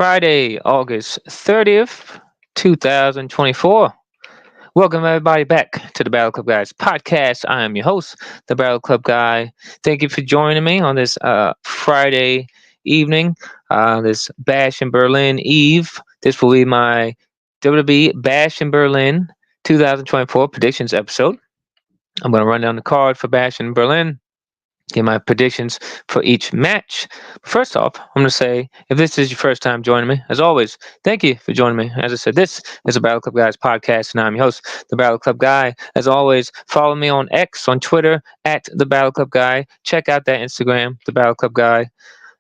Friday, August 30th, 2024. Welcome, everybody, back to the Battle Club Guys podcast. I am your host, the Battle Club Guy. Thank you for joining me on this Friday evening, this Bash in Berlin Eve. This will be my WWE Bash in Berlin 2024 predictions episode. I'm going to run down the card for Bash in Berlin, get my predictions for each match. First off, I'm going to say, if this is your first time joining me, as always, thank you for joining me. As I said, this is the Battle Club Guys podcast, and I'm your host, the Battle Club Guy. As always, follow me on X, on Twitter, at the Battle Club Guy. Check out that Instagram, the Battle Club Guy.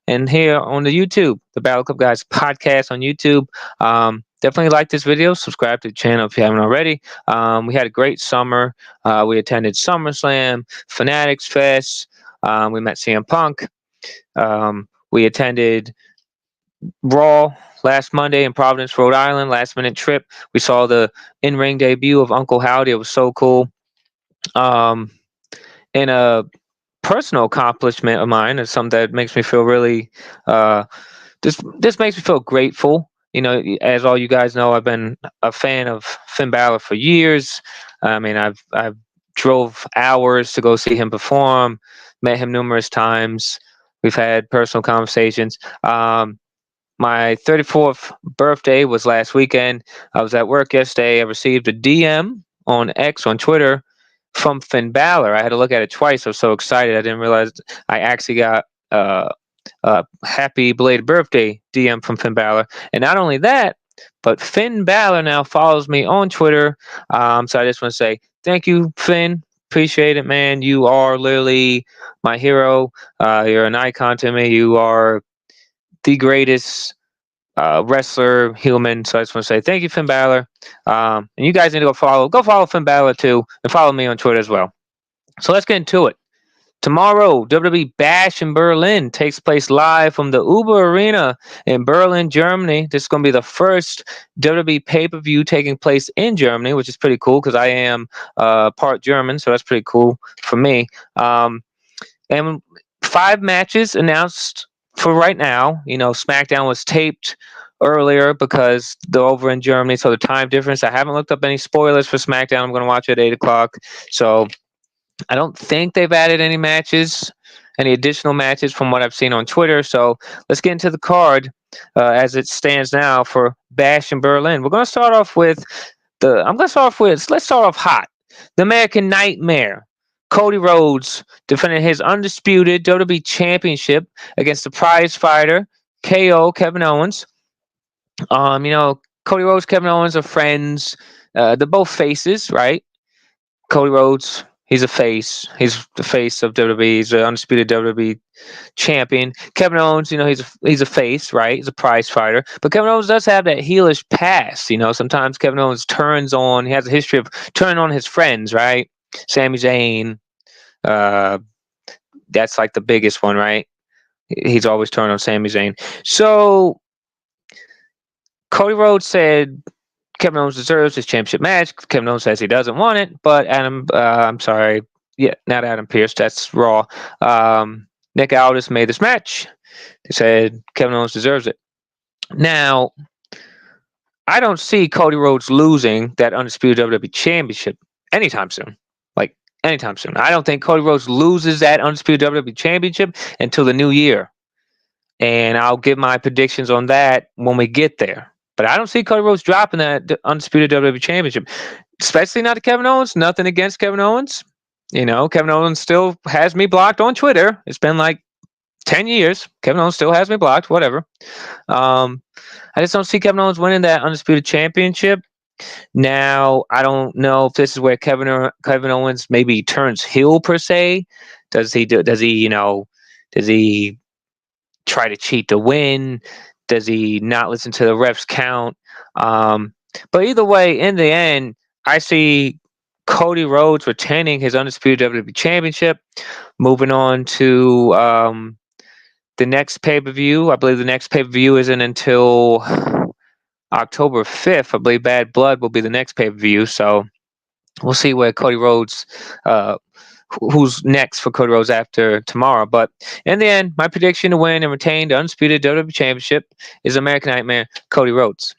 And here on the YouTube, the Battle Club Guys podcast on YouTube. Definitely like this video. Subscribe to the channel if you haven't already. We had a great summer. We attended SummerSlam, Fanatics Fest. We met CM Punk. We attended Raw last Monday in Providence, Rhode Island. Last minute trip. We saw the in-ring debut of Uncle Howdy. It was so cool. And a personal accomplishment of mine is something that makes me feel really. This makes me feel grateful. You know, as all you guys know, I've been a fan of Finn Balor for years. I mean, I've drove hours to go see him perform. Met him numerous times. We've had personal conversations. My 34th birthday was last weekend. I was at work yesterday. I received a DM on X, on Twitter, from Finn Balor. I had to look at it twice. I was so excited. I didn't realize I actually got a happy belated birthday DM from Finn Balor. And not only that, but Finn Balor now follows me on Twitter. So I just want to say thank you, Finn. Appreciate it, man. You are literally my hero. You're an icon to me. You are the greatest wrestler, human. So I just want to say thank you, Finn Balor. And you guys need to go follow Finn Balor too, and follow me on Twitter as well. So let's get into it. Tomorrow, WWE Bash in Berlin takes place live from the Uber Arena in Berlin, Germany. This is going to be the first WWE pay-per-view taking place in Germany, which is pretty cool because I am part German, so that's pretty cool for me. And 5 matches announced for right now. You know, SmackDown was taped earlier because they're over in Germany, so the time difference. I haven't looked up any spoilers for SmackDown. I'm going to watch it at 8 o'clock. So I don't think they've added any matches, any additional matches from what I've seen on Twitter. So let's get into the card as it stands now for Bash in Berlin. We're going to start off with let's start off hot. The American Nightmare, Cody Rhodes, defending his undisputed WWE Championship against the prize fighter, KO, Kevin Owens. You know, Cody Rhodes, Kevin Owens are friends. They're both faces, right? Cody Rhodes, he's a face. He's the face of WWE. He's the undisputed WWE champion. Kevin Owens, you know, he's a face, right? He's a prize fighter. But Kevin Owens does have that heelish past. You know, sometimes Kevin Owens turns on. He has a history of turning on his friends, right? Sami Zayn. That's like the biggest one, right? He's always turned on Sami Zayn. So Cody Rhodes said Kevin Owens deserves his championship match. Kevin Owens says he doesn't want it, but not Adam Pearce. That's Raw. Nick Aldis made this match. They said Kevin Owens deserves it. Now, I don't see Cody Rhodes losing that undisputed WWE Championship anytime soon. Like, anytime soon. I don't think Cody Rhodes loses that undisputed WWE Championship until the new year. And I'll give my predictions on that when we get there. But I don't see Cody Rhodes dropping that undisputed WWE Championship, especially not to Kevin Owens. Nothing against Kevin Owens. You know, Kevin Owens still has me blocked on Twitter. It's been like 10 years. Kevin Owens still has me blocked. Whatever. I just don't see Kevin Owens winning that undisputed championship. Now, I don't know if this is where Kevin Owens maybe turns heel per se. Does he try to cheat to win? Does he not listen to the ref's count? But either way, in the end, I see Cody Rhodes retaining his undisputed WWE Championship. Moving on to the next pay-per-view. I believe the next pay-per-view isn't until October 5th. I believe Bad Blood will be the next pay-per-view. So we'll see where Cody Rhodes who's next for Cody Rhodes after tomorrow. But in the end, my prediction to win and retain the undisputed WWE Championship is American Nightmare Cody Rhodes.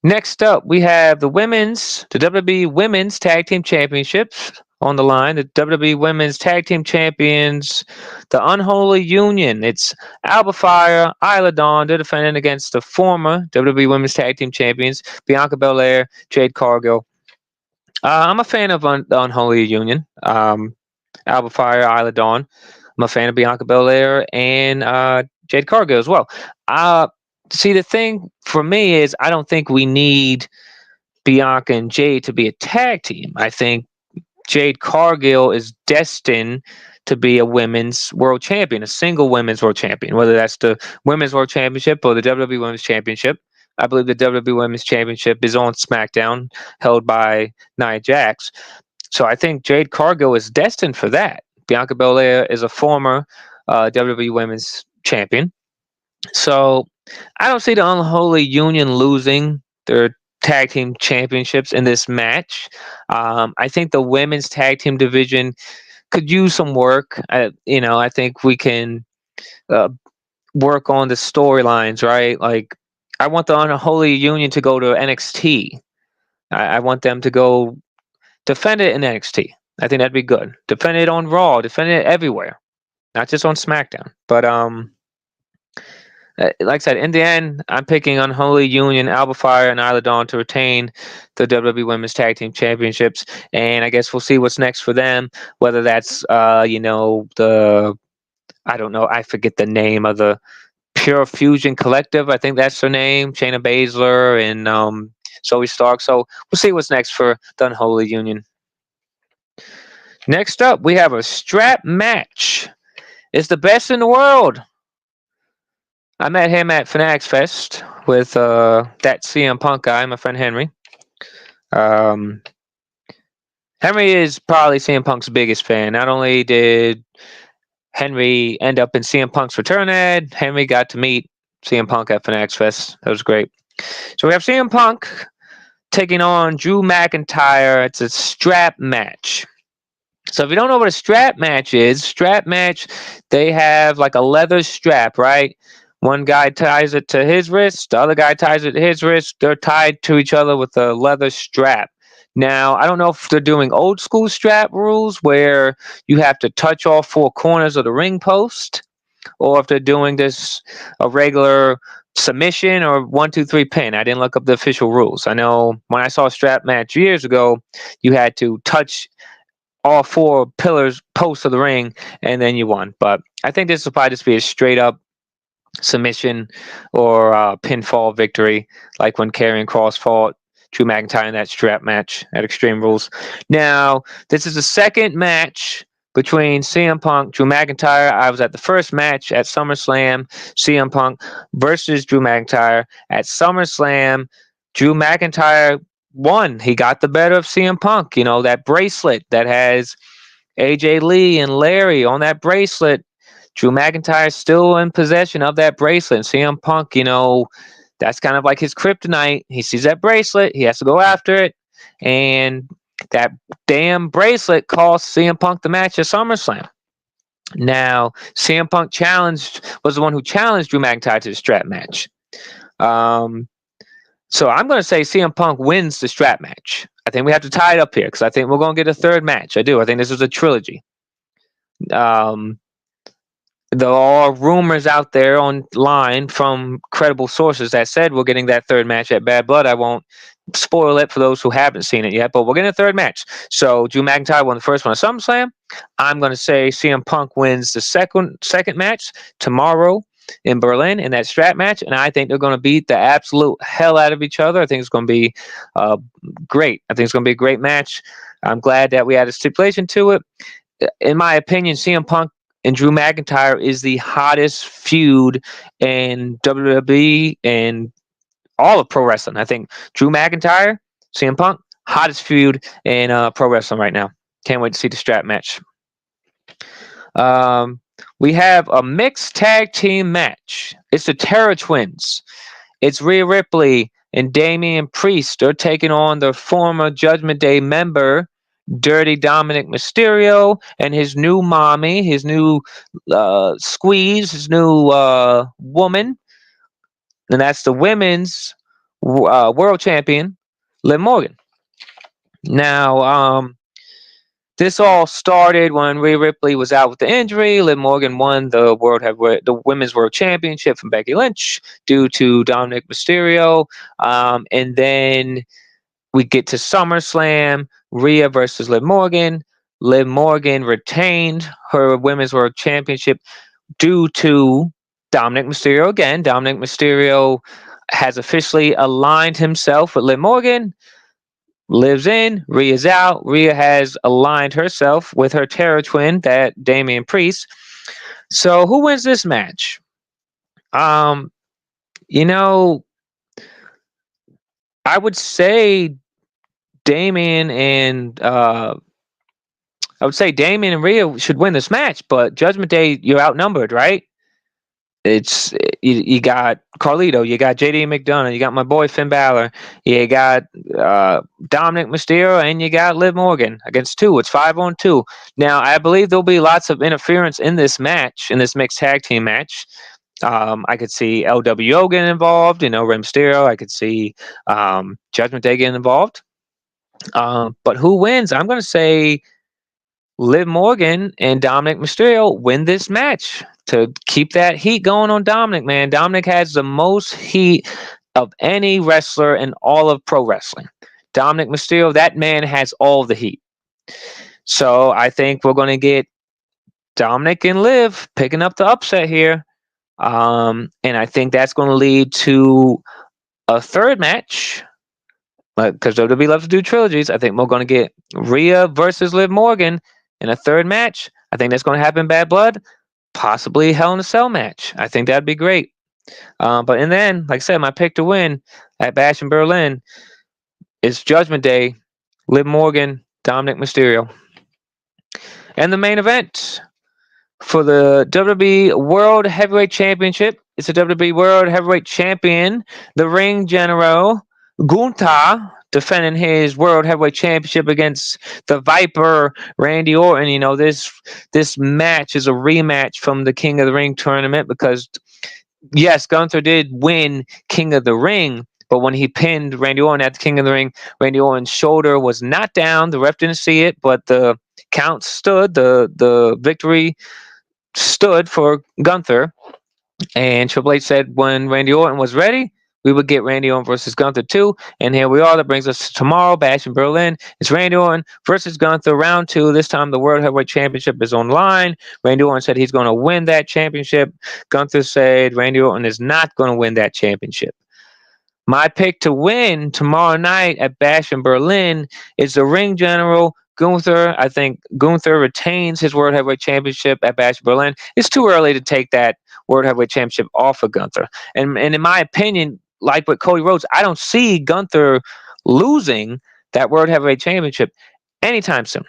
Next up, we have the WWE Women's Tag Team Championships on the line. The WWE Women's Tag Team Champions, the Unholy Union. It's Alba Fire, Isla Dawn. They're defending against the former WWE Women's Tag Team Champions, Bianca Belair, Jade Cargill. I'm a fan of the Unholy Union. Alba Fire, Isla Dawn. I'm a fan of Bianca Belair and Jade Cargill as well. See, the thing for me is I don't think we need Bianca and Jade to be a tag team. I think Jade Cargill is destined to be a women's world champion, a single women's world champion, whether that's the Women's World Championship or the WWE Women's Championship. I believe the WWE Women's Championship is on SmackDown, held by Nia Jax. So I think Jade Cargill is destined for that. Bianca Belair is a former WWE Women's Champion. So I don't see the Unholy Union losing their tag team championships in this match. I think the women's tag team division could use some work. I think we can work on the storylines, right? Like, I want the Unholy Union to go to NXT. I want them to go defend it in NXT. I think that'd be good. Defend it on Raw. Defend it everywhere, not just on SmackDown. But like I said, in the end, I'm picking Unholy Union, Alba Fire, and Isla Dawn to retain the WWE Women's Tag Team Championships. And I guess we'll see what's next for them. Whether that's, I forget the name of the Pure Fusion Collective. I think that's their name. Shayna Baszler and Zoe Stark. So we'll see what's next for the Unholy Union. Next up, we have a strap match. It's the best in the world. I met him at Fanatics Fest with that CM Punk guy, my friend Henry. Henry is probably CM Punk's biggest fan. Not only did Henry end up in CM Punk's return ad, Henry got to meet CM Punk at Fanatics Fest. That was great. So we have CM Punk taking on Drew McIntyre. It's a strap match. So if you don't know what a strap match is, they have like a leather strap, right? One guy ties it to his wrist, the other guy ties it to his wrist. They're tied to each other with a leather strap. Now, I don't know if they're doing old school strap rules where you have to touch all four corners of the ring post, or if they're doing this a regular submission or 1-2-3 pin. I didn't look up the official rules. I know when I saw a strap match years ago, you had to touch all four posts of the ring, and then you won. But I think this will probably just be a straight up submission or pinfall victory, like when Karrion Kross fought Drew McIntyre in that strap match at Extreme Rules. Now, this is the second match between CM Punk, Drew McIntyre. I was at the first match at SummerSlam, CM Punk versus Drew McIntyre. At SummerSlam, Drew McIntyre won. He got the better of CM Punk. You know, that bracelet that has AJ Lee and Larry on that bracelet. Drew McIntyre is still in possession of that bracelet. And CM Punk, that's kind of like his kryptonite. He sees that bracelet. He has to go after it. And that damn bracelet cost CM Punk the match at SummerSlam. Now, CM Punk was the one who challenged Drew McIntyre to the strap match. So I'm going to say CM Punk wins the strap match. I think we have to tie it up here because I think we're going to get a third match. I do. I think this is a trilogy. There are rumors out there online from credible sources that said we're getting that third match at Bad Blood. I won't spoil it for those who haven't seen it yet, but we're getting a third match. So Drew McIntyre won the first one at SummerSlam. I'm going to say CM Punk wins the second match tomorrow in Berlin in that strap match, and I think they're going to beat the absolute hell out of each other. I think it's going to be great. I think it's going to be a great match. I'm glad that we had a stipulation to it. In my opinion, CM Punk and Drew McIntyre is the hottest feud in WWE and all of pro wrestling. I think Drew McIntyre, CM Punk, hottest feud in pro wrestling right now. Can't wait to see the strap match. We have a mixed tag team match. It's the Terror Twins. It's Rhea Ripley and Damian Priest. They're taking on the former Judgment Day member, Dirty Dominic Mysterio and his new mommy, his new squeeze, his new woman, and that's the women's world champion, Liv Morgan. Now, this all started when Rhea Ripley was out with the injury. Liv Morgan won the women's world championship from Becky Lynch due to Dominic Mysterio, and then we get to SummerSlam, Rhea versus Liv Morgan. Liv Morgan retained her women's world championship due to Dominic Mysterio again. Dominic Mysterio has officially aligned himself with Liv Morgan. Liv's in, Rhea's out. Rhea has aligned herself with her terror twin, that Damian Priest. So who wins this match? Um, you know, I would say Damian and Rhea should win this match, but Judgment Day, you're outnumbered, right? It's you got Carlito, you got JD McDonough, you got my boy Finn Balor, you got Dominic Mysterio, and you got Liv Morgan against two. It's 5-on-2. Now, I believe there'll be lots of interference in this match, in this mixed tag team match. I could see LWO getting involved, Rey Mysterio. I could see Judgment Day getting involved. But who wins? I'm going to say Liv Morgan and Dominic Mysterio win this match to keep that heat going on Dominic, man. Dominic has the most heat of any wrestler in all of pro wrestling. Dominic Mysterio, that man has all the heat. So I think we're going to get Dominic and Liv picking up the upset here. And I think that's going to lead to a third match. Because WWE loves to do trilogies. I think we're going to get Rhea versus Liv Morgan in a third match. I think that's going to happen in Bad Blood. Possibly Hell in a Cell match. I think that'd be great. But and then, like I said, my pick to win at Bash in Berlin is Judgment Day, Liv Morgan, Dominic Mysterio. And the main event for the WWE World Heavyweight Championship. It's the WWE World Heavyweight Champion, the Ring General, Gunther, defending his World Heavyweight Championship against the Viper, Randy Orton. This match is a rematch from the King of the Ring tournament because, yes, Gunther did win King of the Ring, but when he pinned Randy Orton at the King of the Ring, Randy Orton's shoulder was not down. The ref didn't see it, but the count stood. The victory stood for Gunther. And Triple H said when Randy Orton was ready, we would get Randy Orton versus Gunther too. And here we are. That brings us to tomorrow, Bash in Berlin. It's Randy Orton versus Gunther, round 2. This time the World Heavyweight Championship is on line. Randy Orton said he's going to win that championship. Gunther said Randy Orton is not going to win that championship. My pick to win tomorrow night at Bash in Berlin is the Ring General, Gunther. I think Gunther retains his World Heavyweight Championship at Bash in Berlin. It's too early to take that World Heavyweight Championship off of Gunther. And in my opinion, like with Cody Rhodes, I don't see Gunther losing that World Heavyweight Championship anytime soon.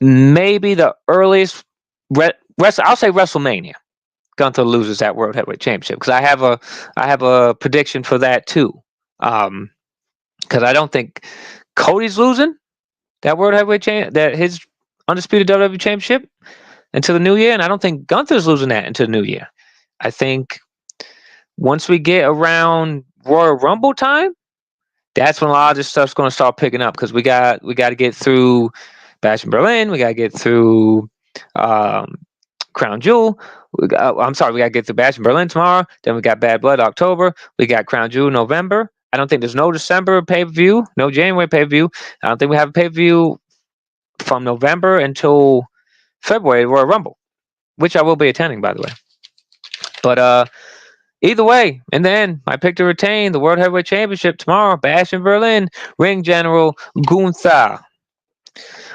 Maybe the earliest, I'll say WrestleMania, Gunther loses that World Heavyweight Championship, because I have a prediction for that too. Because I don't think Cody's losing that World Heavyweight that his undisputed WWE Championship until the new year, and I don't think Gunther's losing that until the new year. I think once we get around Royal Rumble time, that's when a lot of this stuff's going to start picking up, because we got to get through Bash in Berlin, we got to get through Crown Jewel. We got to get through Bash in Berlin tomorrow. Then we got Bad Blood October. We got Crown Jewel November. I don't think there's no December pay-per-view, no January pay-per-view. I don't think we have a pay-per-view from November until February Royal Rumble, which I will be attending, by the way. But either way, and then I pick to retain the World Heavyweight Championship tomorrow, Bash in Berlin, Ring General Gunther.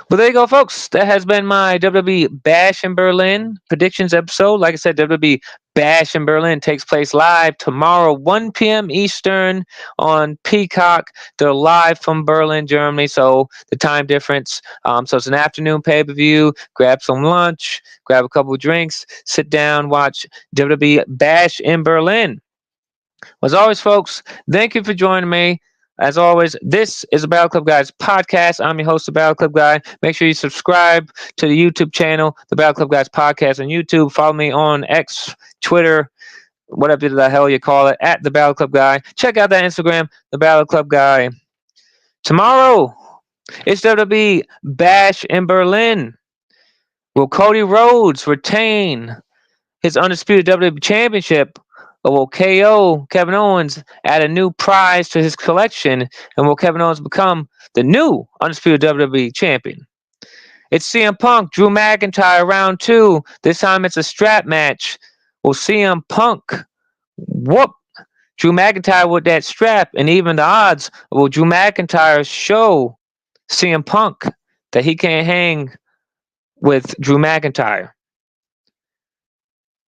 Well, there you go, folks. That has been my WWE Bash in Berlin predictions episode. Like I said, WWE Bash in Berlin takes place live tomorrow, 1 p.m. Eastern on Peacock. They're live from Berlin, Germany, so the time difference. So it's an afternoon pay-per-view. Grab some lunch, grab a couple of drinks, sit down, watch WWE Bash in Berlin. As always, folks, thank you for joining me. As always, this is the Battle Club Guys podcast. I'm your host, the Battle Club Guy. Make sure you subscribe to the YouTube channel, the Battle Club Guys podcast on YouTube. Follow me on X, Twitter, whatever the hell you call it, at the Battle Club Guy. Check out that Instagram, the Battle Club Guy. Tomorrow, it's WWE Bash in Berlin. Will Cody Rhodes retain his undisputed WWE Championship, or will KO Kevin Owens add a new prize to his collection, and will Kevin Owens become the new undisputed WWE Champion? It's CM Punk, Drew McIntyre, round 2. This time it's a strap match. Will CM Punk whoop Drew McIntyre with that strap? And even the odds, will Drew McIntyre show CM Punk that he can't hang with Drew McIntyre?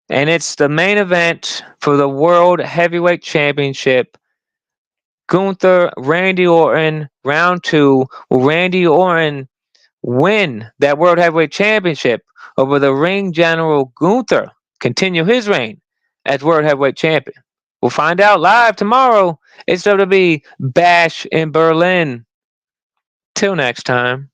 And it's the main event for the World Heavyweight Championship. Gunther, Randy Orton, round 2. Will Randy Orton win that World Heavyweight Championship over the ring general Gunther, continue his reign as World Heavyweight Champion? We'll find out live tomorrow. It's WWE Bash in Berlin. Till next time.